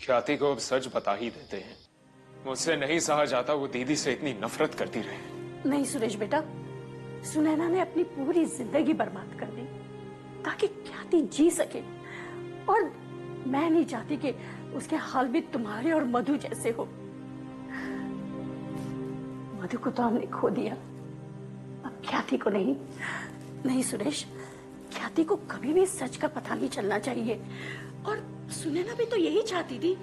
ख्याति को अब सच बता ही देते हैं। मुझसे नहीं सहा जाता वो दीदी से इतनी नफरत करती रहे। नहीं सुरेश बेटा, सुनैना ने अपनी पूरी जिंदगी बर्बाद कर दी ताकि ख्याति जी सके, और मैं नहीं चाहती कि उसके हाल भी तुम्हारे और मधु जैसे हो। मधु को तो हमने खो दिया, अब ख्याति को नहीं। नहीं सुरेश, ख्याति को कभी भी सच का पता नहीं चलना चाहिए। और सुनैना भी तो यही चाहती थी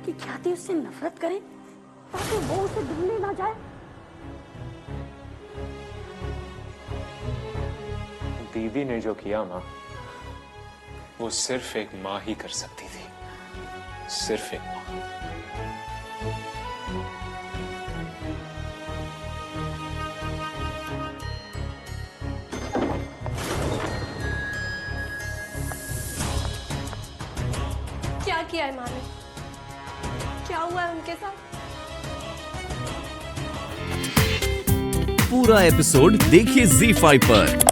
कि ख्याति उससे नफरत करे ताकि वो उसे ढूंढने ना जाए। दीदी ने जो किया ना, वो सिर्फ एक माँ ही कर सकती थी, सिर्फ एक माँ। क्या किया है माँ ने? क्या हुआ है उनके साथ? पूरा एपिसोड देखिए ZEE5 पर।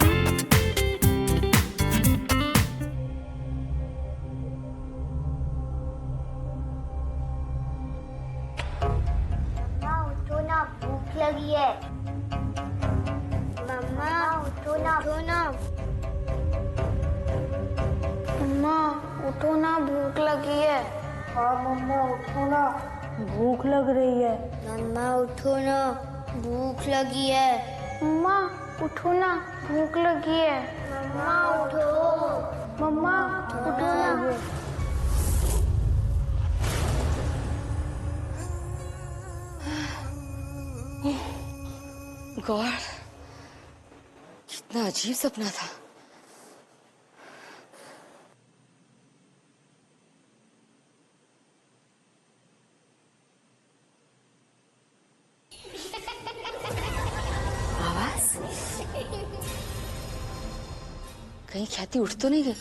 उठो ना, भूख लगी है। मम्मा उठो ना, उठो ना। मम्मा उठो ना, भूख लगी है। हाँ मम्मा उठो ना, भूख लग रही है। मम्मा उठो ना, भूख लगी है। मम्मा उठो ना, भूख लगी है। मम्मा उठो, मम्मा उठो ना। गॉड, कितना अजीब सपना था। आवाज? कहीं ख्याति उठ तो नहीं गई?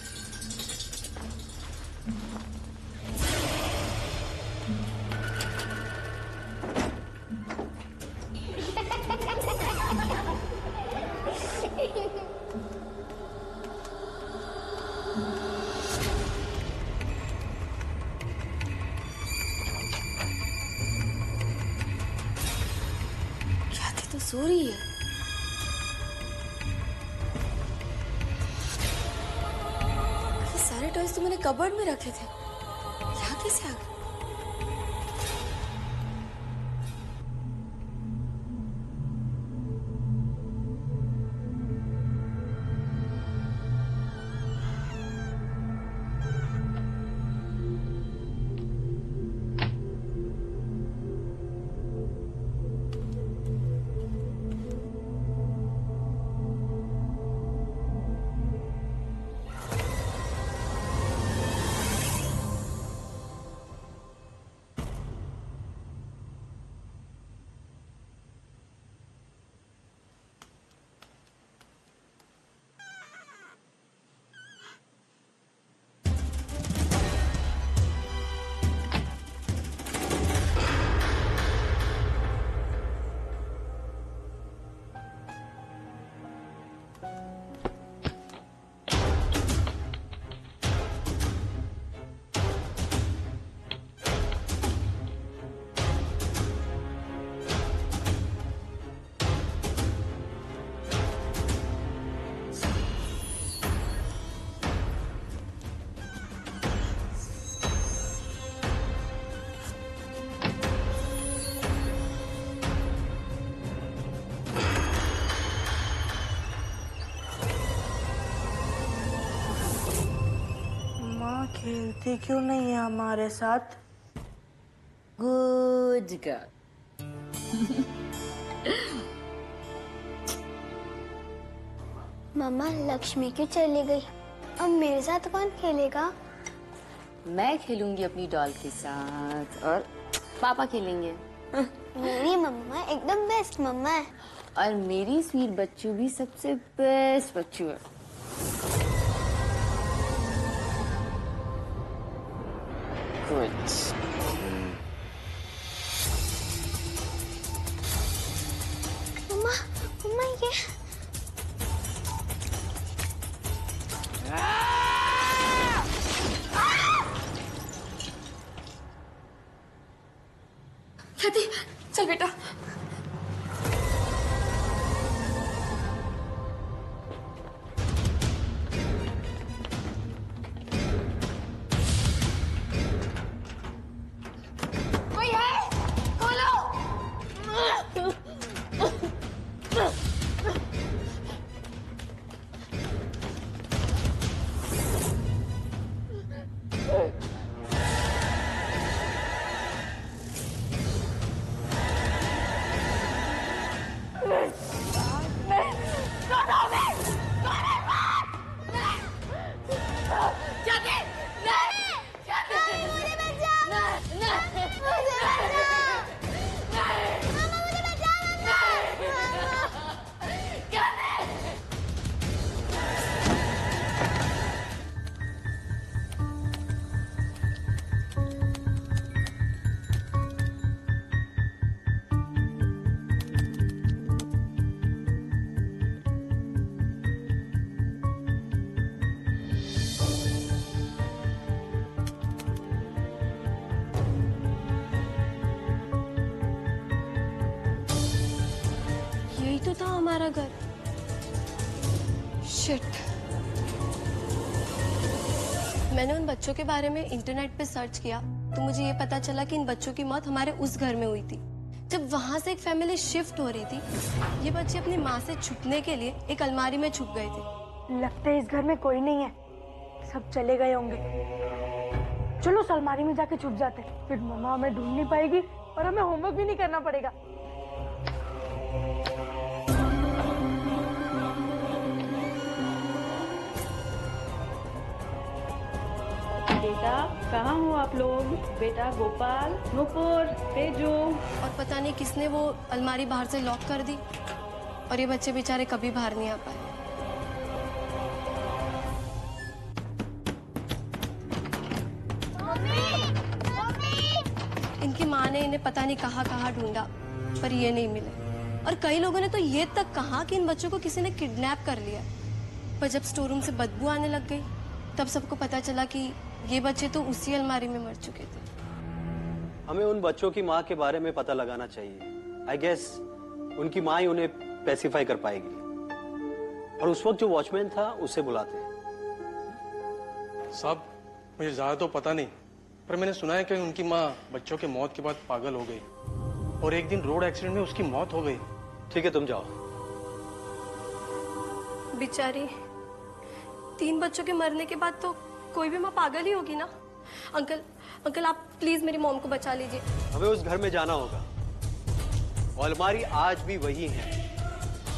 ख्याति तो सो रही है। ये सारे टॉयज तो मैंने कबर्ड में रखे थे, यहाँ कैसे आ गए? खेलती क्यों नहीं है हमारे साथ? Good girl. मम्मा लक्ष्मी क्यों चली गई? अब मेरे साथ कौन खेलेगा? मैं खेलूंगी अपनी डॉल के साथ और पापा खेलेंगे। मेरी मम्मा एकदम बेस्ट मम्मा है। और मेरी स्वीट बच्चू भी सबसे बेस्ट बच्चू है। गुड। मम्मा मम्मा ये ख्याति चल बेटा। कोई है? खोलो। यही तो था हमारा घर। शिट। मैंने उन बच्चों के बारे में इंटरनेट पे सर्च किया तो मुझे ये पता चला कि इन बच्चों की मौत हमारे उस घर में हुई थी। जब वहां से एक फैमिली शिफ्ट हो रही थी, ये बच्चे अपनी माँ से छुपने के लिए एक अलमारी में छुप गए थे। लगता है इस घर में कोई नहीं है, सब चले गए होंगे। चलो उस अलमारी में जाके छुप जाते, फिर मम्मा हमें ढूंढ नहीं पाएगी और हमें होमवर्क भी नहीं करना पड़ेगा। बेटा कहाँ हो आप लोग? बेटा गोपाल, नूपुर, तेजू। और पता नहीं किसने वो अलमारी बाहर से लॉक कर दी और ये बच्चे बेचारे कभी बाहर नहीं आ पाए। इनकी माँ ने इन्हें पता नहीं कहाँ ढूंढा पर ये नहीं मिले। और कई लोगों ने तो ये तक कहा कि इन बच्चों को किसी ने किडनैप कर लिया। पर जब स्टोर रूम से बदबू आने लग गई तब सबको पता चला कि ये बच्चे तो उसी अलमारी में मर चुके थे। हमें उन बच्चों की माँ के बारे में पता लगाना चाहिए। आई गेस उनकी माँ ही उन्हें पेसिफाई कर पाएगी। और उस वक्त जो वॉचमैन था उसे बुलाते हैं। साहब मुझे ज्यादा तो पता नहीं, पर मैंने सुना है कि उनकी माँ बच्चों के मौत के बाद पागल हो गई और एक दिन रोड एक्सीडेंट में उसकी मौत हो गई। ठीक है तुम जाओ। बेचारी 3 बच्चों के मरने के बाद तो कोई भी माँ पागल ही होगी ना। अंकल आप प्लीज मेरी मॉम को बचा लीजिए। हमें उस घर में जाना होगा। वो अलमारी आज भी वही है।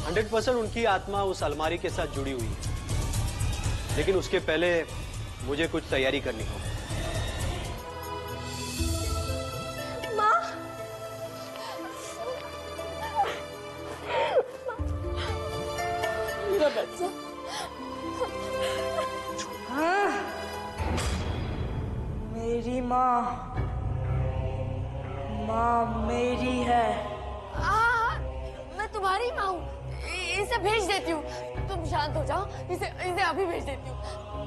100% उनकी आत्मा उस अलमारी के साथ जुड़ी हुई है। लेकिन उसके पहले मुझे कुछ तैयारी करनी होगी। माँ, मेरा बच्चा। मेरी माँ मेरी है। मैं तुम्हारी माँ हूँ। इसे भेज देती हूँ। तुम शांत हो जाओ। इसे अभी भेज देती हूँ।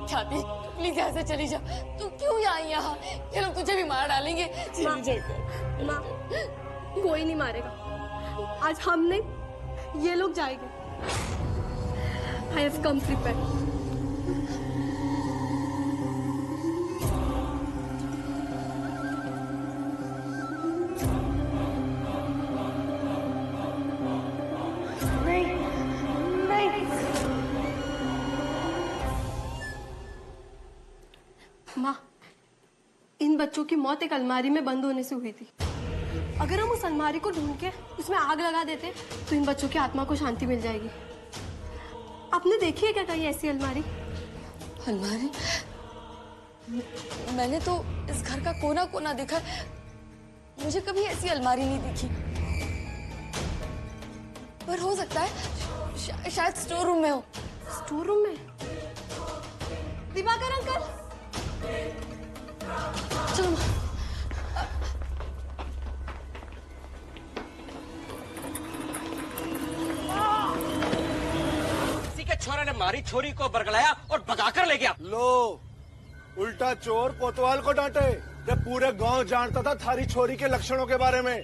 ख्याति प्लीज यहाँ से चली जा। तू क्यों आई यहाँ? ये लोग तुझे भी मार डालेंगे। चली जा। माँ कोई नहीं मारेगा। आज हम नहीं ये लोग जाएंगे। I have come prepared. माँ, इन बच्चों की मौत एक अलमारी में बंद होने से हुई थी। अगर हम उस अलमारी को ढूंढ के उसमें आग लगा देते तो इन बच्चों की आत्मा को शांति मिल जाएगी। आपने देखी है क्या कहीं ऐसी अलमारी? अलमारी? मैंने तो इस घर का कोना कोना देखा, मुझे कभी ऐसी अलमारी नहीं दिखी। पर हो सकता है शायद स्टोर रूम में हो। स्टोर रूम में? दिवाकर अंकल, चलो। किसी के छोरे ने मारी छोरी को बरगलाया और भगाकर ले गया। लो, उल्टा चोर कोतवाल को डांटे जब पूरे गांव जानता था थारी छोरी के लक्षणों के बारे में।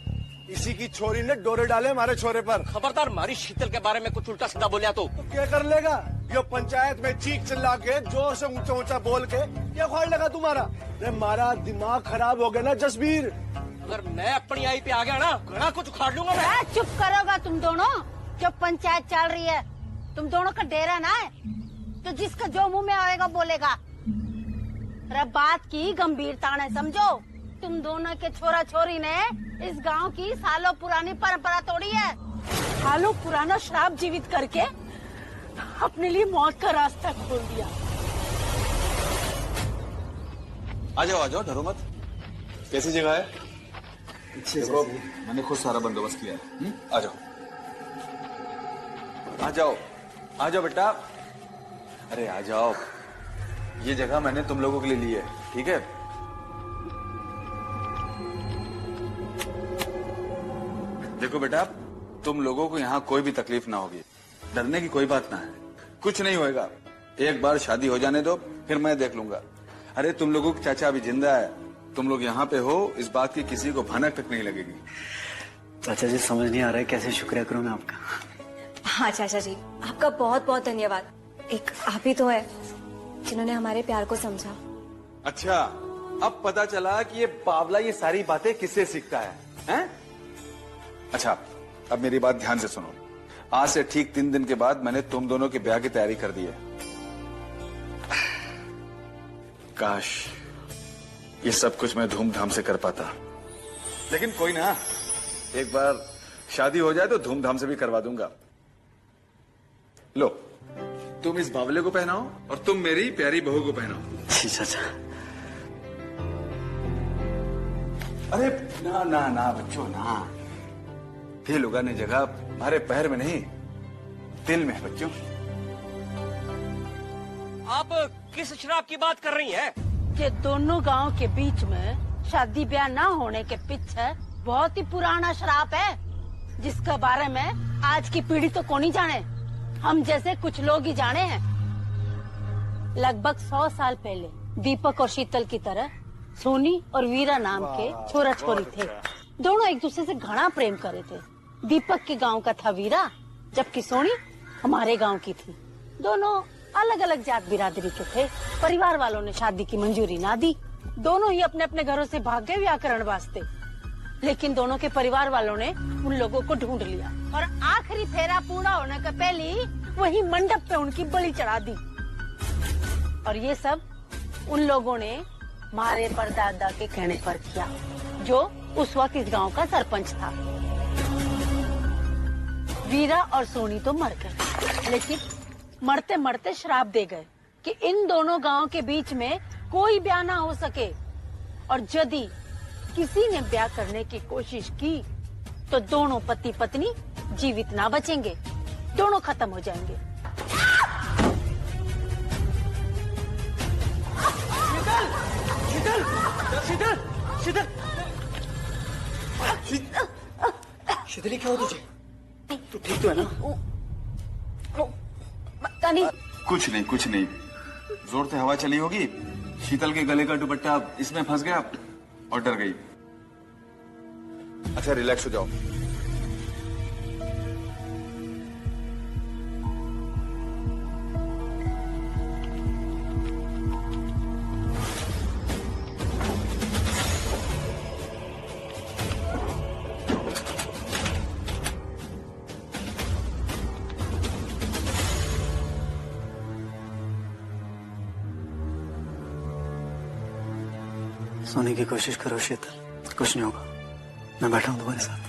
इसी की छोरी ने डोरे डाले हमारे छोरे पर। खबरदार मारी शीतल के बारे में कुछ उल्टा सीधा बोलिया तो क्या कर लेगा? ये पंचायत में चीख चिल्ला के जोर से ऊंचा ऊंचा बोल के क्या ख्वाहिश लगा तुम्हारा? अरे हमारा दिमाग खराब हो गया ना जसबीर। अगर मैं अपनी आई पे आ गया ना घड़ा कुछ उखाड़ लूंगा मैं। चुप करोगा तुम दोनों? जो पंचायत चल रही है तुम दोनों का डेरा ना है, तो जिसका जो मुंह में आएगा बोलेगा। अरे बात की गंभीरता ने समझो। तुम दोनों के छोरा छोरी ने इस गांव की सालों पुरानी परंपरा तोड़ी है। सालों पुराना श्राप जीवित करके अपने लिए मौत का रास्ता खोल दिया। आ जाओ डरो मत। कैसी जगह है? देखो मैंने खुद सारा बंदोबस्त किया है। आ जाओ बेटा। अरे आ जाओ, ये जगह मैंने तुम लोगों के लिए ली है, ठीक है? देखो बेटा, तुम लोगों को यहाँ कोई भी तकलीफ ना होगी, डरने की कोई बात ना है, कुछ नहीं होएगा। एक बार शादी हो जाने दो, फिर मैं देख लूंगा। अरे तुम लोगों का चाचा अभी जिंदा है, तुम लोग यहाँ पे हो, इस बात की किसी को भनक तक नहीं लगेगी। चाचा जी समझ नहीं आ रहा है कैसे शुक्रिया करूँ मैं आपका। हाँ चाचा जी, आपका बहुत बहुत धन्यवाद। एक आप ही तो है जिन्होंने हमारे प्यार को समझा। अच्छा, अब पता चला कि ये बावला ये सारी बातें किससे सीखता है, हैं? अच्छा, अब मेरी बात ध्यान से सुनो। आज से ठीक 3 दिन के बाद मैंने तुम दोनों के ब्याह की तैयारी कर दी है। काश ये सब कुछ मैं धूमधाम से कर पाता, लेकिन कोई ना, एक बार शादी हो जाए तो धूमधाम से भी करवा दूंगा। लो, तुम इस बावले को पहनाओ और तुम मेरी प्यारी बहू को पहनाओ। जी चाचा। अरे ना ना ना बच्चों ना, दिल उगाने जगह हमारे पैर में नहीं, दिल में है बच्चों। आप किस शराब की बात कर रही हैं? कि दोनों गांव के बीच में शादी ब्याह ना होने के पीछे बहुत ही पुराना श्राप है, जिसके बारे में आज की पीढ़ी तो कौन ही जाने, हम जैसे कुछ लोग ही जाने हैं। लगभग 100 साल पहले दीपक और शीतल की तरह सोनी और वीरा नाम के छोरा छोरी थे। दोनों एक दूसरे से घना प्रेम करे थे। दीपक के गांव का था वीरा, जबकि सोनी हमारे गांव की थी। दोनों अलग अलग जात बिरादरी के थे। परिवार वालों ने शादी की मंजूरी ना दी। दोनों ही अपने अपने घरों से भाग गए व्याकरण वास्ते। लेकिन दोनों के परिवार वालों ने उन लोगों को ढूंढ लिया और आखिरी फेरा पूरा होने के पहले ही वही मंडप पे उनकी बलि चढ़ा दी। और ये सब उन लोगों ने हमारे परदादा के कहने पर किया, जो उस वक्त इस गांव का सरपंच था। वीरा और सोनी तो मर गए, लेकिन मरते मरते श्राप दे गए कि इन दोनों गांव के बीच में कोई ब्याह ना हो सके, और यदि किसी ने ब्याह करने की कोशिश की तो दोनों पति पत्नी जीवित ना बचेंगे, दोनों खत्म हो जाएंगे। शीतल, शीतल, शीतल, शीतल, शीतली क्या हो तुझे? तू ठीक तो है ना? कुछ नहीं, जोर से हवा चली होगी, शीतल के गले का दुपट्टा इसमें फंस गया और डर गई। अच्छा रिलैक्स हो जाओ। सोने की कोशिश करो शीतल, कुछ नहीं होगा। मैं बैठा हूं तुम्हारे साथ।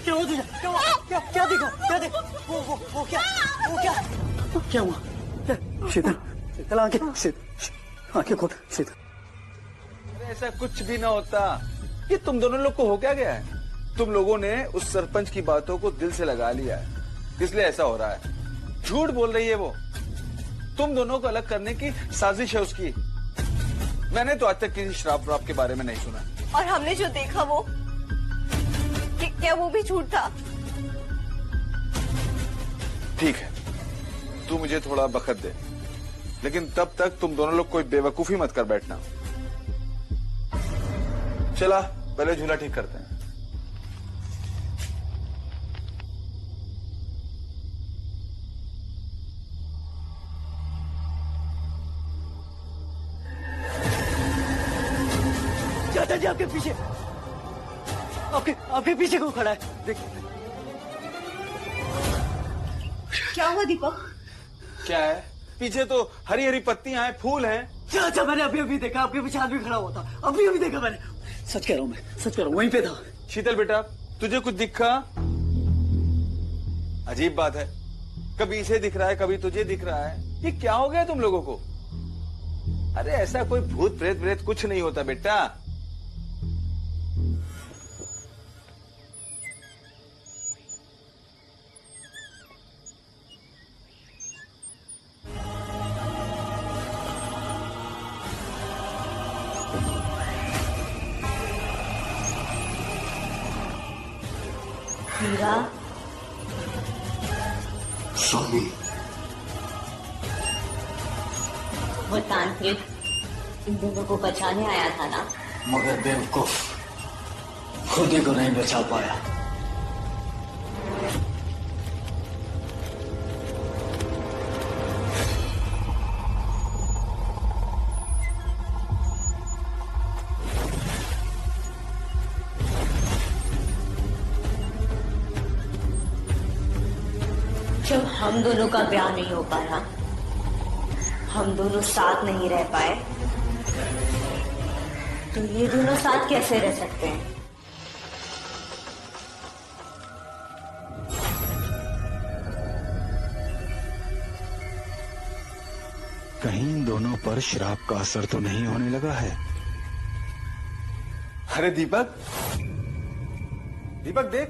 क्या हुआ तुझे? क्या हुआ? क्या देखा? क्या देखा? वो क्या हुआ? शीतल आंखें खोल शीतल। अरे ऐसा कुछ भी ना होता। ये तुम दोनों लोग को हो क्या गया है? तुम लोगों ने उस सरपंच की बातों को दिल से लगा लिया है, इसलिए ऐसा हो रहा है। झूठ बोल रही है वो। तुम दोनों को अलग करने की साजिश है उसकी। मैंने तो आज तक किसी शराब वराब के बारे में नहीं सुना। और हमने जो देखा वो क्या वो भी झूठ था? ठीक है, तू मुझे थोड़ा वक्त दे, लेकिन तब तक तुम दोनों लोग कोई बेवकूफी मत कर बैठना। चला पहले झूला ठीक करते हैं। चाचा जी आपके पीछे, आपके पीछे कौन खड़ा है? देख। क्या हुआ दीपक? क्या है? पीछे तो हरी हरी पत्तियां हैं, फूल हैं। चाचा मैंने अभी देखा, आपके पीछे आदमी खड़ा हुआ था। अभी देखा मैंने। सच कह रहा हूँ मैं, सच कह रहा हूँ, वहीं पे था। शीतल बेटा, तुझे कुछ दिखा? अजीब बात है, कभी इसे दिख रहा है, कभी तुझे दिख रहा है। ये क्या हो गया तुम लोगों को? अरे ऐसा कोई भूत प्रेत कुछ नहीं होता बेटा। हीरा, स्वामी, वो तांत्रिक इन दोनों को बचाने आया था ना? मगर बेवकूफ खुद ही को नहीं बचा पाया। जब हम दोनों का ब्याह नहीं हो पाया, हम दोनों साथ नहीं रह पाए, तो ये दोनों साथ कैसे रह सकते हैं? कहीं इन दोनों पर श्राप का असर तो नहीं होने लगा है? अरे दीपक, दीपक देख,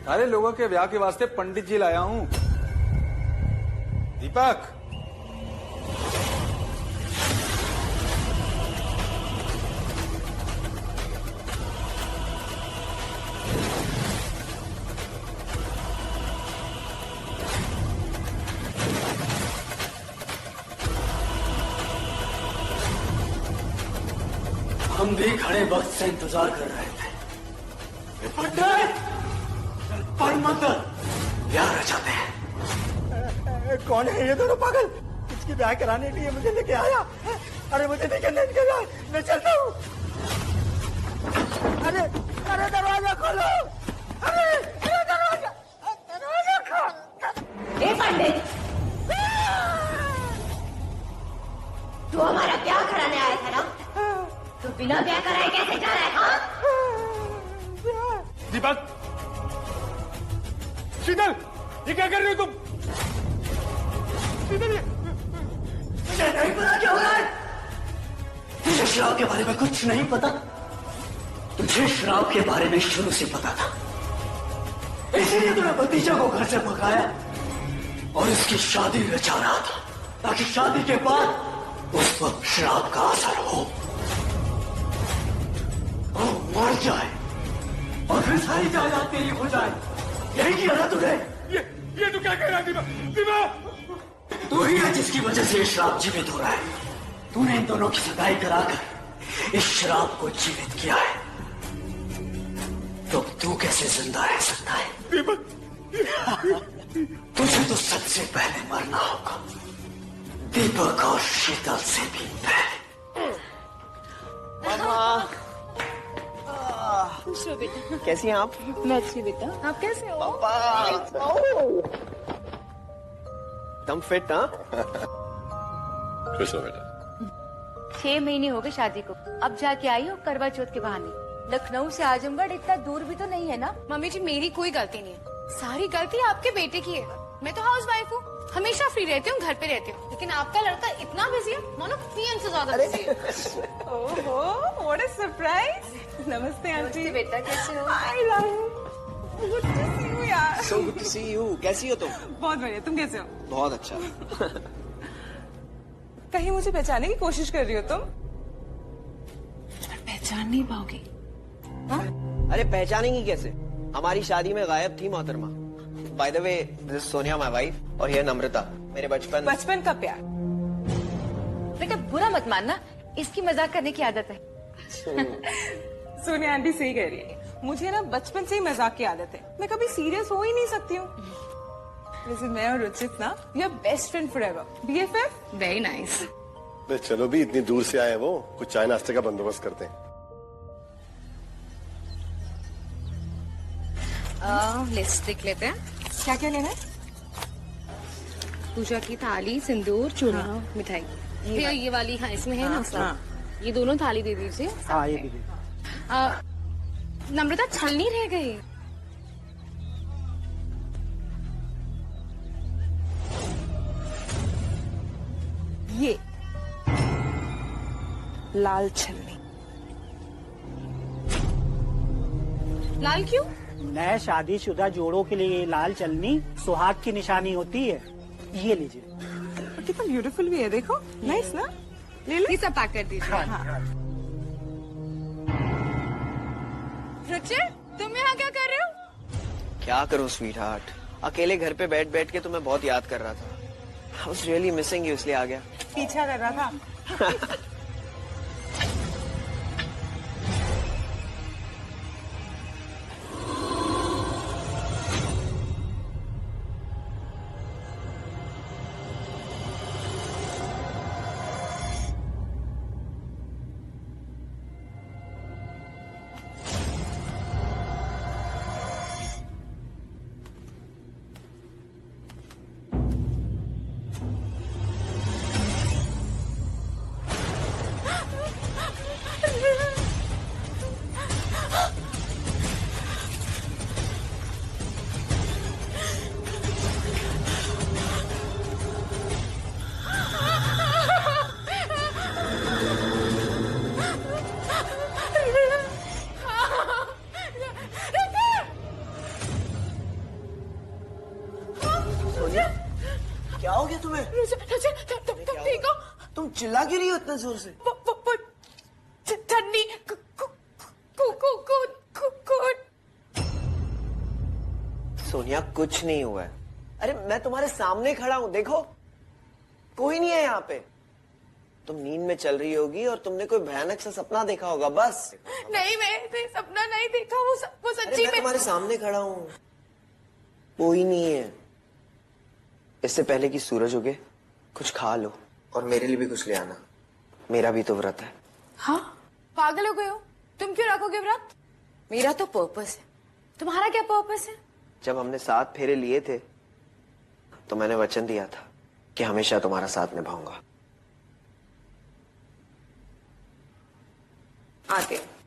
सारे लोगों के ब्याह के वास्ते पंडित जी लाया हूं। दीपक, हम भी खड़े वक्त से इंतजार कर रहे थे। पंडित, पर मंदिर ब्याह रचाते हैं। कौन है ये दोनों पागल? इसकी ब्याह कराने के लिए मुझे लेके आया। अरे मुझे निकलना, मैं चलता हूँ। अरे अरे दरवाजा खोलो। अरे दरवाजा खोल। ए पंडित, तू हमारा ब्याह कराने आया था ना? तू बिना ब्याह कराए कैसे जा रहा है? दीपक, शीतल, ये क्या कर रही हो तुम? मुझे नहीं पता क्या हो रहा है। तुझे श्राप के बारे में कुछ नहीं पता? तुझे श्राप के बारे में शुरू से पता था, इसलिए तूने भतीजा को घर से भगाया और इसकी शादी रचा रहा था, ताकि शादी के बाद उस वक्त श्राप का असर हो, वो मर जाए और फिर सारी जायदाद तेरी हो जाए। यही किया ना तूने? ये तू क्या कह रहा है? दीपक, तू ही है जिसकी वजह से ये श्राप जीवित हो रहा है। तूने इन दोनों की सगाई कराकर इस श्राप को जीवित किया है, तो तू कैसे जिंदा रह सकता है? दीपक, तुझे तो सबसे पहले मरना होगा, दीपक और शीतल से भी पहले। खुश हो बेटा। कैसी हैं आप? मैं अच्छी बेटा, आप कैसे हो? दम फिट, हाँ? खुश हो बेटा। 6 महीने हो गए शादी को, अब जाके आई हो करवा चौथ के बहाने। लखनऊ से आजमगढ़ इतना दूर भी तो नहीं है ना। मम्मी जी मेरी कोई गलती नहीं है, सारी गलती आपके बेटे की है। मैं तो हाउस वाइफ हूँ, हमेशा फ्री रहती हूँ, घर पे रहती हूँ, लेकिन आपका लड़का इतना बिजी है, मानो पीएम से ज्यादा बिजी है। ओहो, व्हाट अ सरप्राइज। नमस्ते आंटी। बेटा कैसे हो? I love you. Good to see you यार। So good to see you. कैसी हो तुम? बहुत बढ़िया, तुम कैसे हो? बहुत अच्छा। कहीं मुझे पहचानने की कोशिश कर रही हो तुम? पहचान नहीं पाओगी। अरे पहचानेंगी कैसे? हमारी शादी में गायब थी मोहतरमा। By the way, this is Sonia my wife और ये नम्रता मेरे बचपन का प्यार। बेटा बुरा मत मानना, इसकी मजाक करने की आदत है। सोनिया आंटी सही कह रही है, मुझे ना बचपन से ही मजाक की आदत है, मैं कभी सीरियस हो ही नहीं सकती हूँ। वैसे मैं और रुचित ना we are best friend forever, BFF। Very nice. चलो भी, इतनी दूर से आए वो, कुछ चाय नाश्ते का बंदोबस्त करते हैं। लिस्ट देख लेते हैं, क्या क्या लेना है? पूजा की थाली, सिंदूर, चूड़ा, मिठाई। ये वाली, हाँ इसमें है ना सब। ये दोनों थाली दे दीजिए। हाँ ये भी। नम्रता छलनी रह गई। ये लाल छलनी। लाल क्यों? नए शादीशुदा जोड़ों के लिए ये लाल चलनी सुहाग की निशानी होती है। ये लीजिए। कितना ब्यूटीफुल भी है, देखो। नाइस ना? ले लो। ये सब पैक कर दीजिए। हाँ। रुचिर, तुम यहाँ क्या कर रहे हो? क्या करूं स्वीट हार्ट, अकेले घर पे बैठ बैठ के तुम्हें बहुत याद कर रहा था। I was really missing you, इसलिए आ गया। पीछा कर रहा था। क्या हो गया तुम्हें? तुम ठीक हो? तुम चिल्ला क्यों रही हो इतने जोर से? ठंडी सोनिया कुछ नहीं हुआ है। अरे मैं तुम्हारे सामने खड़ा हूँ, देखो कोई नहीं है यहाँ पे। तुम नींद में चल रही होगी और तुमने कोई भयानक सा सपना देखा होगा, बस। नहीं, मैं सपना नहीं देखा, वो सच्ची मैं तुम्हारे सामने खड़ा हूँ, कोई नहीं है। इससे पहले कि सूरज उगे कुछ खा लो और मेरे लिए भी कुछ ले आना, मेरा भी तो व्रत है। हाँ, पागल हो गए हो? तुम क्यों रखोगे व्रत? मेरा तो पर्पस है, तुम्हारा क्या पर्पस है? जब हमने 7 फेरे लिए थे तो मैंने वचन दिया था कि हमेशा तुम्हारा साथ निभाऊंगा। आते हैं।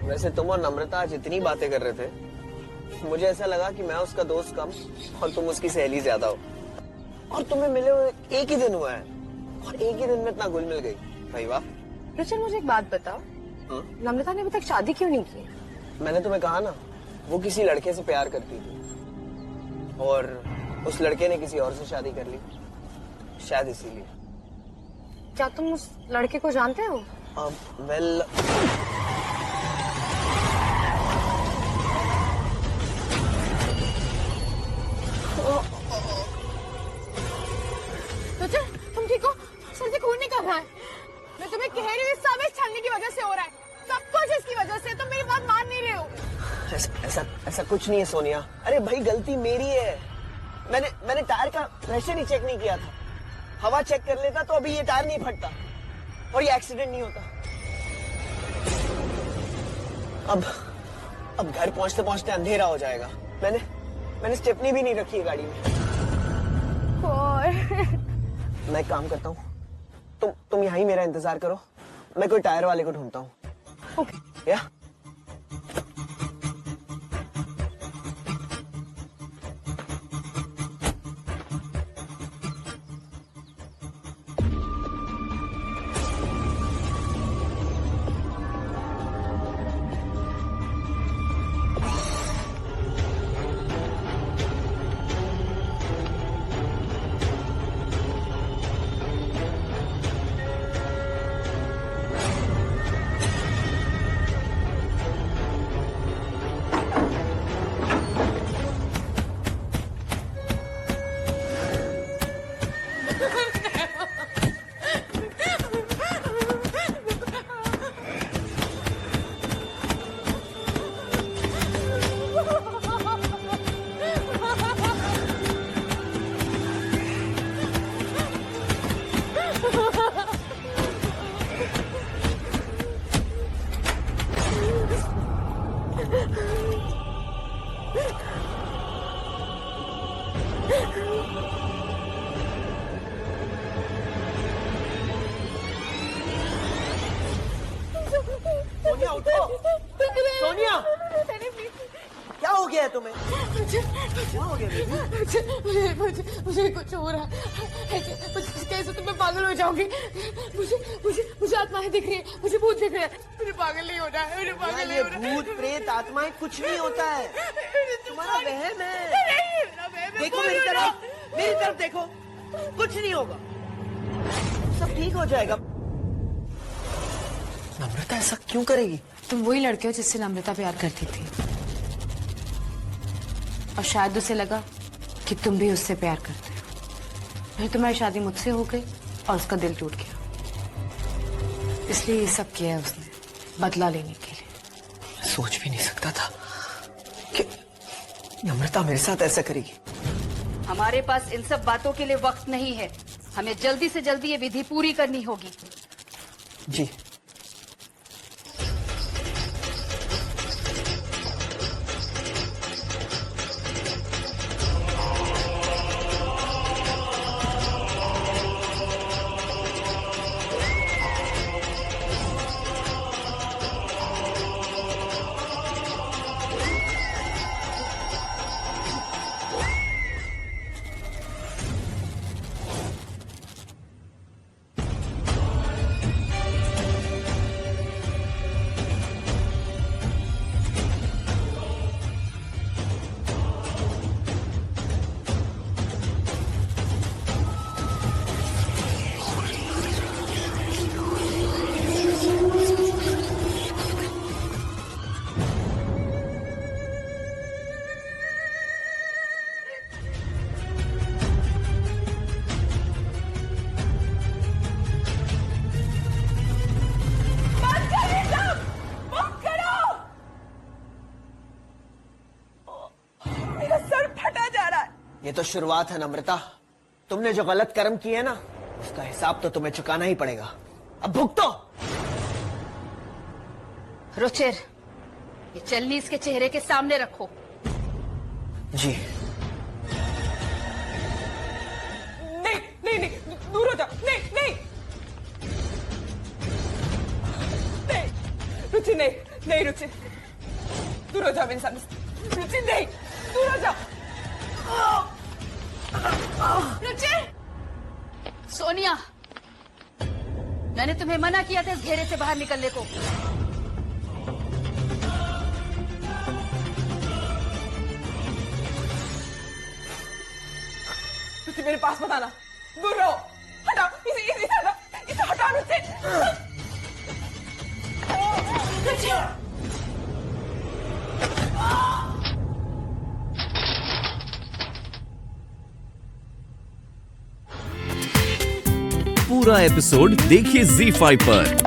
वैसे तुम और नम्रता आज इतनी बातें कर रहे थे, मुझे ऐसा लगा कि मैं उसका दोस्त कम और तुम उसकी सहेली ज्यादा हो। और तुम्हें मिले हुए एक ही दिन हुआ है और एक ही दिन में इतना घुल मिल गई। भाई वाह। रुचिर, मुझे एक बात बताओ, नम्रता ने अभी तक शादी क्यों नहीं की? मैंने तुम्हें कहा ना, वो किसी लड़के से प्यार करती थी और उस लड़के ने किसी और से शादी कर ली, शायद इसीलिए। क्या तुम उस लड़के को जानते हो? वेल, रुचिर, तुम ठीक हो? सर से खून निकल रहा है। मैं तुम्हें कह रही हूँ, सब इस छलनी की वजह से हो रहा है, सब कुछ इसकी वजह से। तुम मेरी बात मान नहीं रहे हो। ऐसा कुछ नहीं है सोनिया। अरे भाई, गलती मेरी है। मैंने टायर का प्रेशर ही चेक नहीं किया था। हवा चेक कर लेता तो अभी ये टायर नहीं फटता और ये एक्सीडेंट नहीं होता। अब घर पहुंचते पहुंचते अंधेरा हो जाएगा। मैंने स्टेपनी भी नहीं रखी है गाड़ी में। मैं एक काम करता हूँ, तुम यहाँ ही मेरा इंतजार करो, मैं कोई टायर वाले को ढूंढता हूँ। ओके। या सोनिया उठो। सोनिया क्या हो गया है तुम्हें? क्या हो गया बेबी? मुझे कुछ हो रहा है, कैसे तो मैं पागल हो जाऊंगी। मुझे आत्माएं दिख रही है, मुझे भूत दिख रहे हैं, मुझे पागल नहीं होना है, मुझे पागल नहीं होना है। भूत प्रेत आत्माएं कुछ नहीं होता है, तुम्हारा वहम है। देखो मेरी तरफ देखो, कुछ नहीं होगा, सब ठीक हो जाएगा। नम्रता ऐसा क्यों करेगी? तुम वही लड़के हो जिससे नम्रता प्यार करती थी, और शायद उसे लगा कि तुम भी उससे प्यार करते हो। फिर तुम्हारी शादी मुझसे हो गई और उसका दिल टूट गया, इसलिए ये सब किया है उसने, बदला लेने के लिए। सोच भी नहीं सकता था कि नम्रता मेरे साथ ऐसा करेगी। हमारे पास इन सब बातों के लिए वक्त नहीं है, हमें जल्दी से जल्दी ये विधि पूरी करनी होगी। जी। ये तो शुरुआत है नम्रता, तुमने जो गलत कर्म किए ना उसका हिसाब तो तुम्हें चुकाना ही पड़ेगा, अब भुगतो। रुचिर, ये चलनी इसके चेहरे के सामने रखो। जी। नहीं, दूर हो जाओ। नहीं, रुचि नहीं, रुचि दूर हो जाओ मेरे सामने से। रुचि नहीं, दूर हो जाओ। रुचि! सोनिया, मैंने तुम्हें मना किया था इस घेरे से बाहर निकलने को। रुचि मेरे पास मत आना, दूर रहो, हटाओ इसे हटाओ रुचि। पूरा एपिसोड देखिए ZEE5 पर।